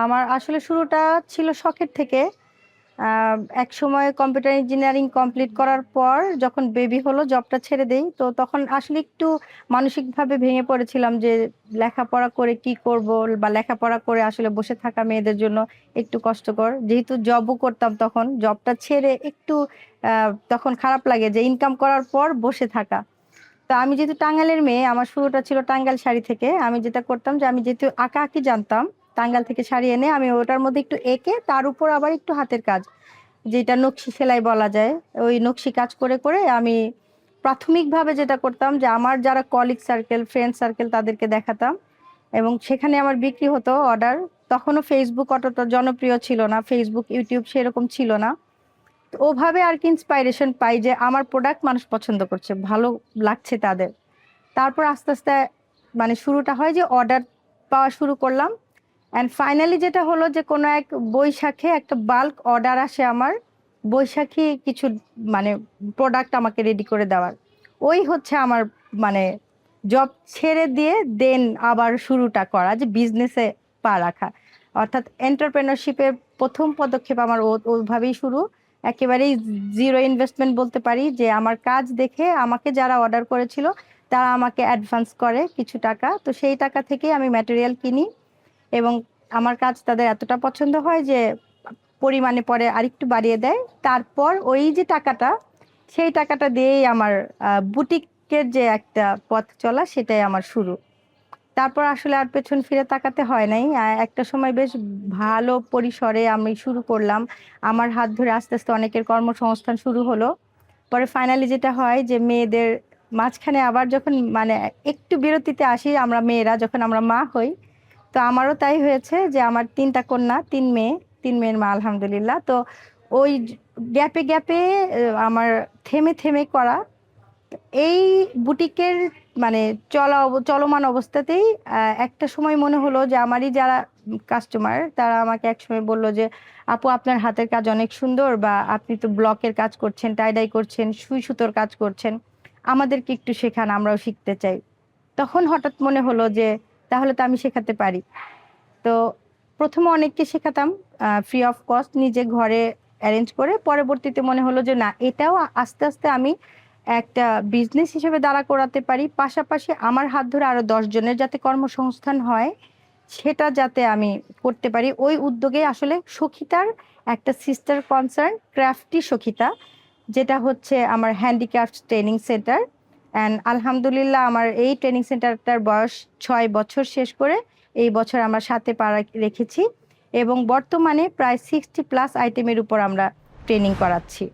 আমার আসলে শুরুটা ছিল শখের থেকে। একসময় কম্পিউটার ইঞ্জিনিয়ারিং কমপ্লিট করার পর যখন বেবি হলো জবটা ছেড়ে দেই। তো তখন আসলে একটু মানসিকভাবে ভেঙে পড়েছিলাম যে লেখাপড়া করে কি করব, বা লেখাপড়া করে আসলে বসে থাকা মেয়েদের জন্য একটু কষ্টকর। যেহেতু জবও করতাম তখন, জবটা ছেড়ে একটু তখন খারাপ লাগে যে ইনকাম করার পর বসে থাকা। তো আমি যেহেতু টাঙ্গাইলের মেয়ে, আমার শুরুটা ছিল টাঙ্গাইল শাড়ি থেকে। আমি যেটা করতাম যে আমি যেহেতু আঁকা আঁকি জানতাম, টাঙ্গাইল থেকে শাড়ি এনে আমি ওটার মধ্যে একটু এঁকে তার উপর আবার একটু হাতের কাজ, যেটা নকশি সেলাই বলা যায়, ওই নকশি কাজ করে করে আমি প্রাথমিকভাবে যেটা করতাম যে আমার যারা কলিগ সার্কেল, ফ্রেন্ড সার্কেল তাদেরকে দেখাতাম এবং সেখানে আমার বিক্রি হতো অর্ডার। তখনও ফেসবুক অতটা জনপ্রিয় ছিল না, ফেসবুক ইউটিউব সেরকম ছিল না। তো ওভাবে আর কি ইন্সপাইরেশন পাই যে আমার প্রোডাক্ট মানুষ পছন্দ করছে, ভালো লাগছে তাদের। তারপর আস্তে আস্তে মানে শুরুটা হয় যে অর্ডার পাওয়া শুরু করলাম। অ্যান্ড ফাইনালি যেটা হলো যে কোনো এক বৈশাখে একটা বাল্ক অর্ডার আসে আমার, বৈশাখী কিছু মানে প্রোডাক্ট আমাকে রেডি করে দেওয়ার। ওই হচ্ছে আমার মানে জব ছেড়ে দিয়ে দেন আবার শুরুটা করা, যে বিজনেসে পা রাখা। অর্থাৎ এন্টারপ্রেনারশিপের প্রথম পদক্ষেপ আমার ওইভাবেই শুরু। একেবারেই জিরো ইনভেস্টমেন্ট বলতে পারি, যে আমার কাজ দেখে আমাকে যারা অর্ডার করেছিল তারা আমাকে অ্যাডভান্স করে কিছু টাকা, তো সেই টাকা থেকে আমি ম্যাটেরিয়াল কিনি এবং আমার কাজ তাদের এতটা পছন্দ হয় যে পরিমাণে পরে আরেকটু বাড়িয়ে দেয়। তারপর ওই যে টাকাটা, সেই টাকাটা দিয়েই আমার বুটিকের যে একটা পথ চলা, সেটাই আমার শুরু। তারপর আসলে আর পেছন ফিরে তাকাতে হয় নাই। একটা সময় বেশ ভালো পরিসরে আমি শুরু করলাম, আমার হাত ধরে আস্তে আস্তে অনেকের কর্মসংস্থান শুরু হলো। পরে ফাইনালি যেটা হয় যে মেয়েদের মাঝখানে আবার যখন মানে একটু বিরতিতে আসি আমরা মেয়েরা, যখন আমরা মা হই, তো আমারও তাই হয়েছে যে আমার তিনটা কন্যা, তিন মেয়ে, তিন মেয়ের মা আলহামদুলিল্লাহ। তো ওই গ্যাপে গ্যাপে আমার থেমে থেমে করা এই বুটিকের মানে চলমান অবস্থাতেই একটা সময় মনে হলো যে আমারই যারা কাস্টমার তারা আমাকে একসময় বললো যে আপু আপনার হাতের কাজ অনেক সুন্দর, বা আপনি তো ব্লকের কাজ করছেন, টাইডাই করছেন, সুই সুতোর কাজ করছেন, আমাদেরকে একটু শেখান, আমরাও শিখতে চাই। তখন হঠাৎ মনে হলো যে তাহলে তো আমি শেখাতে পারি। তো প্রথমে অনেককে শেখাতাম ফ্রি অফ কস্ট, নিজে ঘরে অ্যারেঞ্জ করে। পরবর্তীতে মনে হলো যে না, এটাও আস্তে আস্তে আমি একটা বিজনেস হিসেবে দাঁড়া করাতে পারি, পাশাপাশি আমার হাত ধরে আরো 10 জনের যাতে কর্মসংস্থান হয় সেটা যাতে আমি করতে পারি। ওই উদ্যোগে আসলে সখিতার একটা সিস্টার কনসার্ন ক্রাফটি সখিতা, যেটা হচ্ছে আমার হ্যান্ডিক্রাফট ট্রেনিং সেন্টার। অ্যান্ড আলহামদুলিল্লাহ আমার এই ট্রেনিং সেন্টারটার বয়স 6 বছর শেষ করে এই বছর আমরা সাথে পা রেখেছি এবং বর্তমানে প্রায় 60+ আইটেমের উপর আমরা ট্রেনিং করাচ্ছি।